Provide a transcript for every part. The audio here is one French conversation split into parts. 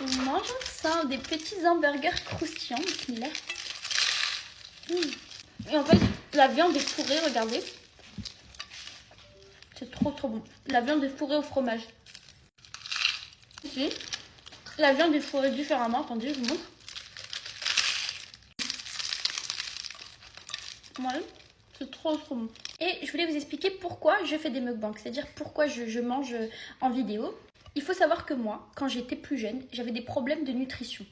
On mange ça, des petits hamburgers croustillants, bismillah. Et en fait, la viande est fourrée, regardez. C'est trop bon. La viande est fourrée au fromage. Ici, la viande est fourrée différemment. Attendez, je vous montre. Voilà, c'est trop bon. Et je voulais vous expliquer pourquoi je fais des mukbangs, c'est-à-dire pourquoi je mange en vidéo. Il faut savoir que moi, quand j'étais plus jeune, j'avais des problèmes de nutrition.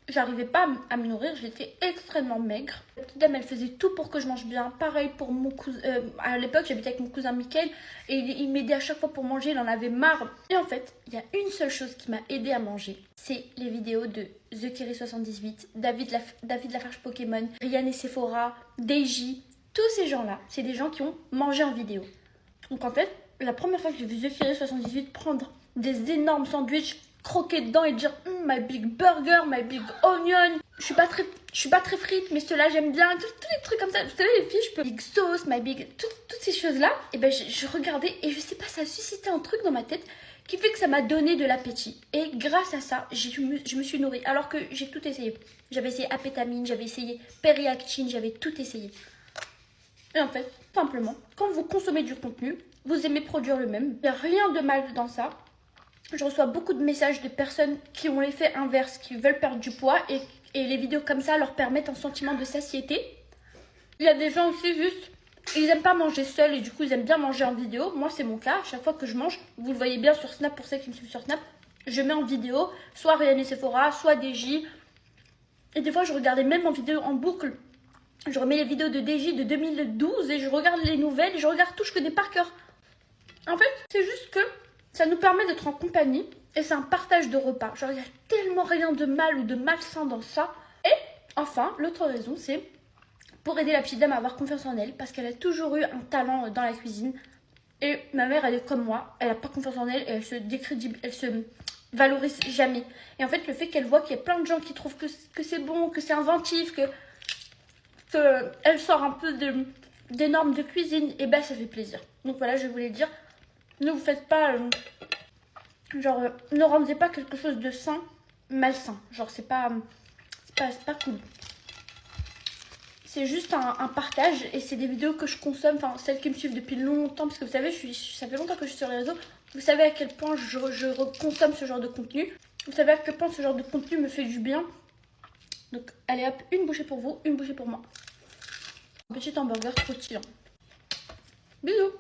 J'arrivais pas à me nourrir, j'étais extrêmement maigre. La petite dame, elle faisait tout pour que je mange bien. Pareil pour mon cousin. À l'époque, j'habitais avec mon cousin Mickaël et il m'aidait à chaque fois pour manger, il en avait marre. Et en fait, il y a une seule chose qui m'a aidé à manger. C'est les vidéos de TheKerry78, David Lafarge Pokémon, Ryan et Sephora, Deji. Tous ces gens-là, c'est des gens qui ont mangé en vidéo. Donc en fait, la première fois que j'ai vu TheKerry78 prendre des énormes sandwichs, croquer dedans et dire my big burger, my big onion. Je suis pas très frite, mais ceux-là j'aime bien. Tous les trucs comme ça. Vous savez, les filles, je peux big sauce, my big. Toutes ces choses-là. Et ben, je regardais et je sais pas, ça a suscité un truc dans ma tête qui fait que ça m'a donné de l'appétit. Et grâce à ça, je me suis nourrie. Alors que j'ai tout essayé. J'avais essayé apétamine, j'avais essayé Periactine, j'avais tout essayé. Et en fait, simplement, quand vous consommez du contenu, vous aimez produire le même. Il n'y a rien de mal dans ça. Je reçois beaucoup de messages de personnes qui ont l'effet inverse, qui veulent perdre du poids et les vidéos comme ça leur permettent un sentiment de satiété. Il y a des gens aussi juste, ils n'aiment pas manger seuls et du coup ils aiment bien manger en vidéo. Moi c'est mon cas, à chaque fois que je mange, vous le voyez bien sur Snap pour ceux qui me suivent sur Snap, je mets en vidéo soit Ryan et Sephora, soit DJ. Et des fois je regardais même en vidéo en boucle. Je remets les vidéos de DJ de 2012 et je regarde les nouvelles et je regarde tout, je connais par cœur. En fait, c'est juste que ça nous permet d'être en compagnie et c'est un partage de repas. Genre, il n'y a tellement rien de mal ou de malsain dans ça. Et enfin, l'autre raison, c'est pour aider la petite dame à avoir confiance en elle parce qu'elle a toujours eu un talent dans la cuisine. Et ma mère, elle est comme moi, elle n'a pas confiance en elle et elle se décrédible, elle se valorise jamais. Et en fait, le fait qu'elle voit qu'il y a plein de gens qui trouvent que c'est bon, que c'est inventif, que elle sort un peu des normes de cuisine, et ben ça fait plaisir. Donc voilà, je voulais dire, ne vous faites pas, ne rendez pas quelque chose de sain malsain. Genre c'est pas cool. C'est juste un partage et c'est des vidéos que je consomme, enfin celles qui me suivent depuis longtemps, parce que vous savez, ça fait longtemps que je suis sur les réseaux. Vous savez à quel point je consomme ce genre de contenu. Vous savez à quel point ce genre de contenu me fait du bien. Donc allez hop, une bouchée pour vous, une bouchée pour moi. Un petit hamburger croustillant. Bisous.